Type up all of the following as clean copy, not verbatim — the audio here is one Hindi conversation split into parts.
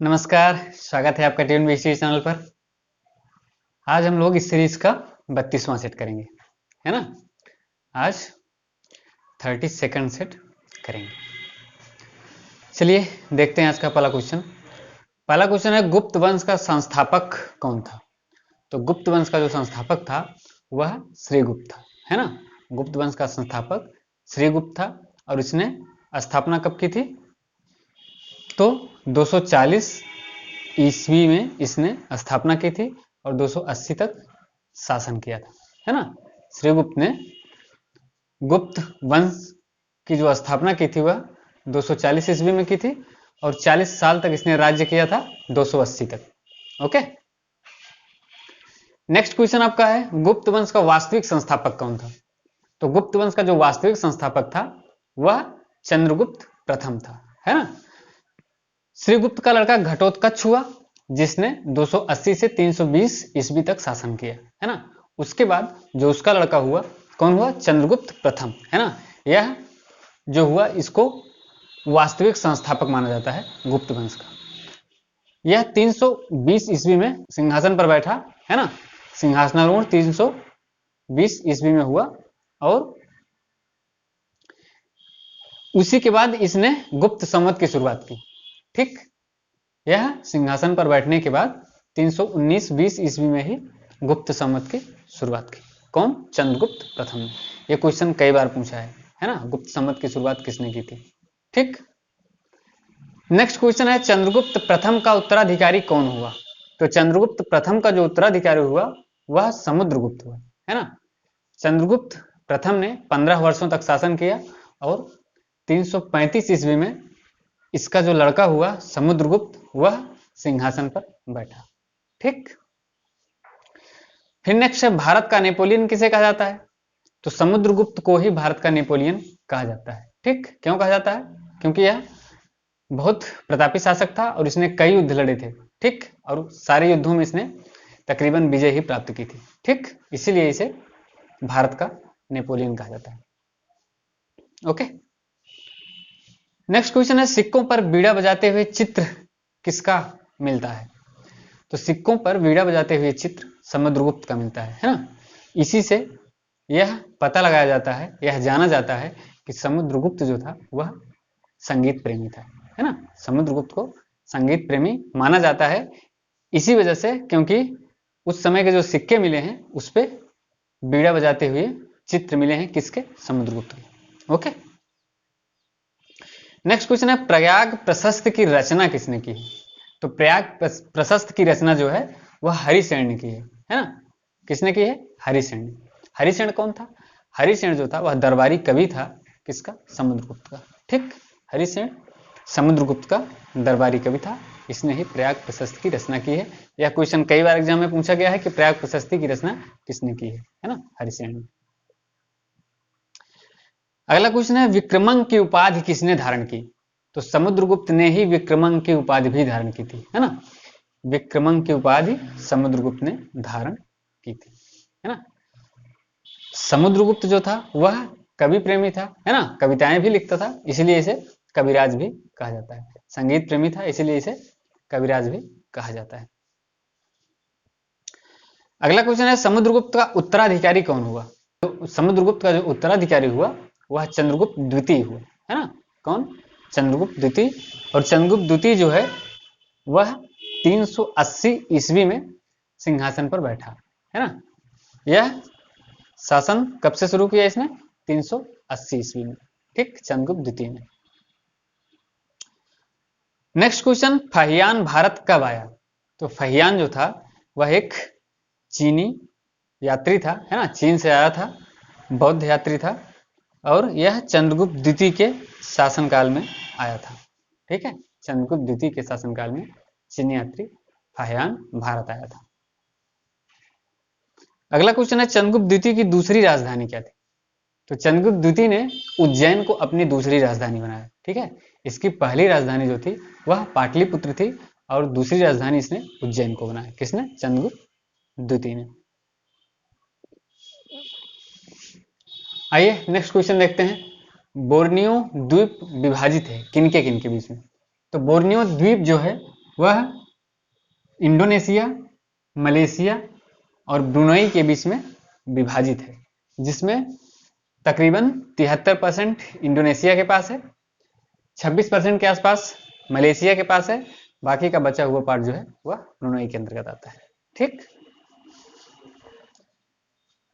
नमस्कार, स्वागत है आपका ट्यून बीसी चैनल पर। आज हम लोग इस सीरीज का 32वां सेट करेंगे, है ना। आज 32nd सेट करेंगे। चलिए देखते हैं आज का पहला क्वेश्चन। पहला क्वेश्चन है, गुप्त वंश का संस्थापक कौन था? तो गुप्त वंश का जो संस्थापक था वह श्रीगुप्त था, है ना। गुप्त वंश का संस्थापक श्रीगुप्त था और इसने स्थापना कब की थी? तो 240 ईस्वी में इसने स्थापना की थी और 280 तक शासन किया था, है ना। श्रीगुप्त ने गुप्त वंश की जो स्थापना की थी वह 240 ईस्वी में की थी और 40 साल तक इसने राज्य किया था 280 तक। ओके, नेक्स्ट क्वेश्चन आपका है, गुप्त वंश का वास्तविक संस्थापक कौन था? तो गुप्त वंश का जो वास्तविक संस्थापक था वह चंद्रगुप्त प्रथम था, है ना। श्रीगुप्त का लड़का घटोत्कच हुआ जिसने 280 से 320 ईस्वी तक शासन किया, है ना। उसके बाद जो उसका लड़का हुआ, कौन हुआ? चंद्रगुप्त प्रथम, है ना। यह जो हुआ इसको वास्तविक संस्थापक माना जाता है गुप्त वंश का। यह 320 ईस्वी में सिंहासन पर बैठा, है ना। सिंहासनारूढ़ 320 ईस्वी में हुआ और उसी के बाद इसने गुप्त संवत की शुरुआत की। ठीक, यह सिंहासन पर बैठने के बाद 319-20 ईस्वी में ही गुप्त संवत की शुरुआत की। कौन? चंद्रगुप्त प्रथम ने। यह क्वेश्चन कई बार पूछा है ना। गुप्त संवत की शुरुआत किसने की थी? ठीक, नेक्स्ट क्वेश्चन है, चंद्रगुप्त प्रथम का उत्तराधिकारी कौन हुआ? तो चंद्रगुप्त प्रथम का जो उत्तराधिकारी हुआ वह समुद्रगुप्त हुआ, है ना। चंद्रगुप्त प्रथम ने 15 वर्षों तक शासन किया और 335 ईस्वी में इसका जो लड़का हुआ समुद्रगुप्त वह सिंहासन पर बैठा। ठीक, फिर नेक्स्ट है, भारत का नेपोलियन किसे कहा जाता है? तो समुद्रगुप्त को ही भारत का नेपोलियन कहा जाता है। ठीक, क्यों कहा जाता है? क्योंकि यह बहुत प्रतापी शासक था और इसने कई युद्ध लड़े थे। ठीक, और सारे युद्धों में इसने तकरीबन विजय ही प्राप्त की थी। ठीक, इसीलिए इसे भारत का नेपोलियन कहा जाता है। ओके, नेक्स्ट क्वेश्चन है, सिक्कों पर बीड़ा बजाते हुए चित्र किसका मिलता है? तो सिक्कों पर बीड़ा बजाते हुए चित्र समुद्रगुप्त का मिलता है ना। इसी से यह पता लगाया जाता है, यह जाना जाता है कि समुद्रगुप्त जो था वह संगीत प्रेमी था, है ना। समुद्रगुप्त को संगीत प्रेमी माना जाता है इसी वजह से, क्योंकि उस समय के जो सिक्के मिले हैं उस पे बीड़ा बजाते हुए चित्र मिले हैं किसके? समुद्रगुप्त के। ओके, नेक्स्ट क्वेश्चन है, प्रयाग प्रशस्त की रचना किसने की? तो प्रयाग प्रशस्त की रचना जो है वह हरिसेन ने की है ना। किसने की है? हरिसेन ने। हरिसेन कौन था? हरिसेन जो था वह दरबारी कवि था किसका? समुद्रगुप्त का। ठीक, हरिसेन समुद्रगुप्त का दरबारी कवि था, इसने ही प्रयाग प्रशस्त की रचना की है। यह क्वेश्चन कई बार एग्जाम में पूछा गया है कि प्रयाग प्रशस्ति की रचना किसने की है ना। हरिसेन ने। अगला क्वेश्चन है, विक्रमंक की उपाधि किसने धारण की? तो समुद्रगुप्त ने ही विक्रमंक की उपाधि भी धारण की थी, है ना। विक्रमंक की उपाधि समुद्रगुप्त ने धारण की थी, है ना। समुद्रगुप्त जो था वह कवि प्रेमी था, है ना। कविताएं भी लिखता था, इसलिए इसे कविराज भी कहा जाता है। संगीत प्रेमी था, इसलिए इसे कविराज भी कहा जाता है। अगला क्वेश्चन है, समुद्रगुप्त का उत्तराधिकारी कौन हुआ? तो समुद्रगुप्त का जो उत्तराधिकारी हुआ वह चंद्रगुप्त द्वितीय हुआ, है ना। कौन? चंद्रगुप्त द्वितीय। और चंद्रगुप्त द्वितीय जो है वह 380 ईस्वी में सिंहासन पर बैठा, है ना। यह शासन कब से शुरू किया इसने? 380 ईस्वी में। ठीक, चंद्रगुप्त द्वितीय ने। नेक्स्ट क्वेश्चन, फहियान भारत कब आया? तो फहियान जो था वह एक चीनी यात्री था, है ना। चीन से आया था, बौद्ध यात्री था और यह चंद्रगुप्त द्वितीय के शासनकाल में आया था। ठीक है, चंद्रगुप्त द्वितीय के शासनकाल में चीनी यात्री फहियान भारत आया था। अगला क्वेश्चन है, चंद्रगुप्त द्वितीय की दूसरी राजधानी क्या थी? तो चंद्रगुप्त द्वितीय ने उज्जैन को अपनी दूसरी राजधानी बनाया। ठीक है, इसकी पहली राजधानी जो थी वह पाटलिपुत्र थी और दूसरी राजधानी इसने उज्जैन को बनाया। किसने? चंद्रगुप्त द्वितीय ने। आइए नेक्स्ट क्वेश्चन देखते हैं, बोर्नियो द्वीप विभाजित है किनके बीच में? तो बोर्नियो द्वीप जो है वह इंडोनेशिया, मलेशिया और ब्रुनई के बीच में विभाजित है, जिसमें तकरीबन 73% इंडोनेशिया के पास है, 26% के आसपास मलेशिया के पास है, बाकी का बचा हुआ पार्ट जो है वह ब्रुनई के अंतर्गत आता है। ठीक,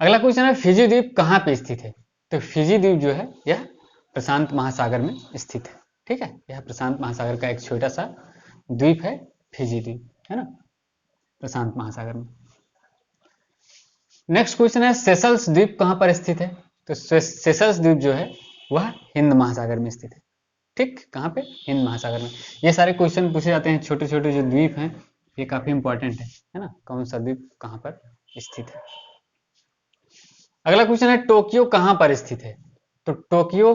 अगला क्वेश्चन है फिजी द्वीप कहाँ पे स्थित है? तो फिजी द्वीप जो है यह प्रशांत महासागर में स्थित है। ठीक है, यह प्रशांत महासागर का एक छोटा सा द्वीप है, फिजी द्वीप, है ना, प्रशांत महासागर में। नेक्स्ट क्वेश्चन है सेशल्स द्वीप कहां पर स्थित है? तो सेशल्स द्वीप जो है वह हिंद महासागर में स्थित है। ठीक, कहां पे? हिंद महासागर में। ये सारे क्वेश्चन पूछे जाते हैं, छोटे छोटे जो द्वीप हैं ये काफी इंपॉर्टेंट है ना, कौन सा द्वीप कहां पर स्थित है। अगला क्वेश्चन है टोक्यो कहां पर स्थित है? तो टोक्यो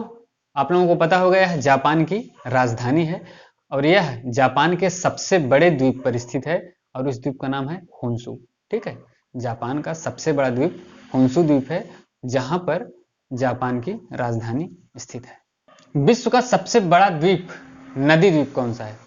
आप लोगों को पता होगा यह जापान की राजधानी है और यह जापान के सबसे बड़े द्वीप पर स्थित है और उस द्वीप का नाम है होन्शु। ठीक है, जापान का सबसे बड़ा द्वीप होन्शु द्वीप है, जहां पर जापान की राजधानी स्थित है। विश्व का सबसे बड़ा द्वीप नदी द्वीप कौन सा है?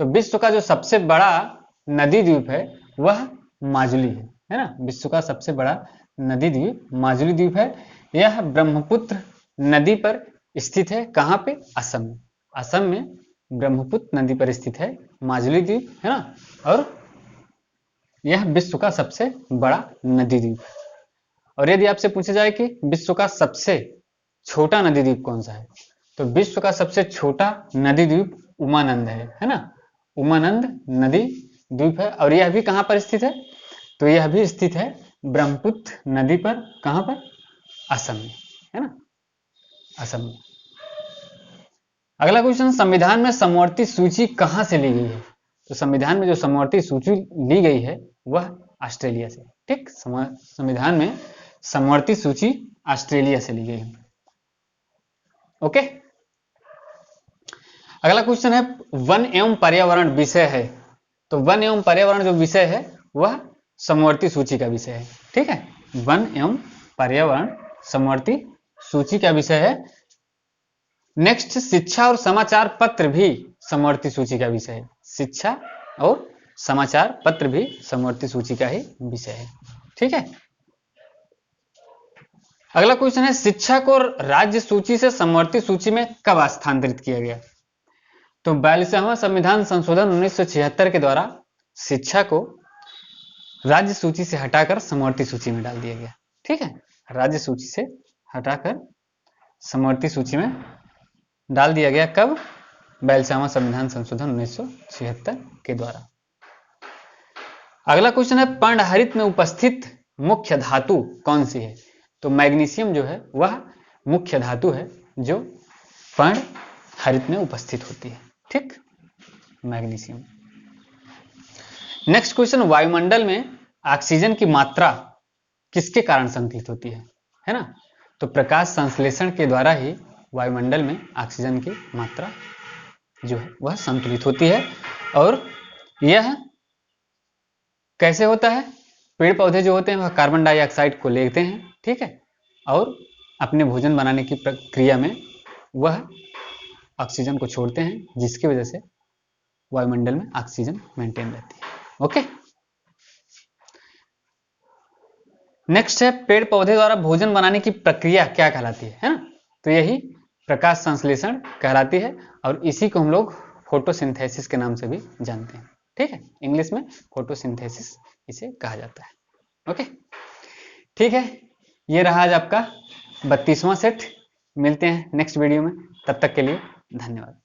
तो विश्व का जो सबसे बड़ा नदी द्वीप है वह माजुली है ना। विश्व का सबसे बड़ा नदी द्वीप माजुली द्वीप है। यह ब्रह्मपुत्र नदी पर स्थित है। कहां पे? असम में। असम में ब्रह्मपुत्र नदी पर स्थित है माजुली द्वीप, है ना। और यह विश्व का सबसे बड़ा नदी द्वीप है। और यदि आपसे पूछा जाए कि विश्व का सबसे छोटा नदी द्वीप कौन सा है, तो विश्व का सबसे छोटा नदी द्वीप उमानंद है ना। उमानंद नदी द्वीप है और यह भी कहां पर स्थित है? तो यह भी स्थित है ब्रह्मपुत्र नदी पर। कहां पर? असम में, है ना, असम में। अगला क्वेश्चन, संविधान में समवर्ती सूची कहां से ली गई है? तो संविधान में जो समवर्ती सूची ली गई है वह ऑस्ट्रेलिया से। ठीक, संविधान में समवर्ती सूची ऑस्ट्रेलिया से ली गई है। ओके, अगला क्वेश्चन है वन एवं पर्यावरण विषय है। तो वन एवं पर्यावरण जो विषय है वह समवर्ती सूची का विषय है। ठीक है, वन एवं पर्यावरण समवर्ती सूची का विषय है। नेक्स्ट, शिक्षा और समाचार पत्र भी समवर्ती सूची का विषय है। शिक्षा और समाचार पत्र भी समवर्ती सूची का ही विषय है। ठीक है, अगला क्वेश्चन है शिक्षा को राज्य सूची से समवर्ती सूची में कब स्थानांतरित किया गया? तो 42वां संविधान संशोधन 1976 के द्वारा शिक्षा को राज्य सूची से हटाकर समवर्ती सूची में डाल दिया गया। ठीक है, राज्य सूची से हटाकर समवर्ती सूची में डाल दिया गया। कब? 42वां संविधान संशोधन 1976 के द्वारा। अगला क्वेश्चन है पर्णहरित में उपस्थित मुख्य धातु कौन सी है? तो मैग्नीशियम जो है वह मुख्य धातु है जो पर्णहरित में उपस्थित होती है। ठीक, मैग्नीशियम। नेक्स्ट क्वेश्चन, वायुमंडल में ऑक्सीजन की मात्रा किसके कारण संतुलित होती है ना। तो प्रकाश संश्लेषण के द्वारा ही वायुमंडल में ऑक्सीजन की मात्रा जो है वह संतुलित होती है। और यह कैसे होता है? पेड़ पौधे जो होते हैं वह कार्बन डाइऑक्साइड को लेते हैं, ठीक है, और अपने भोजन बनाने की प्रक्रिया में वह ऑक्सीजन को छोड़ते हैं, जिसकी वजह से वायुमंडल में ऑक्सीजन मेंटेन रहती है। ओके, नेक्स्ट है पेड़ पौधे द्वारा भोजन बनाने की प्रक्रिया क्या कहलाती है ना। तो यही प्रकाश संश्लेषण कहलाती है और इसी को हम लोग फोटोसिंथेसिस के नाम से भी जानते हैं। ठीक है, इंग्लिश में फोटोसिंथेसिस इसे कहा जाता है। ओके, ठीक है, ये रहा आज आपका 32वां सेट। मिलते हैं नेक्स्ट वीडियो में, तब तक के लिए धन्यवाद।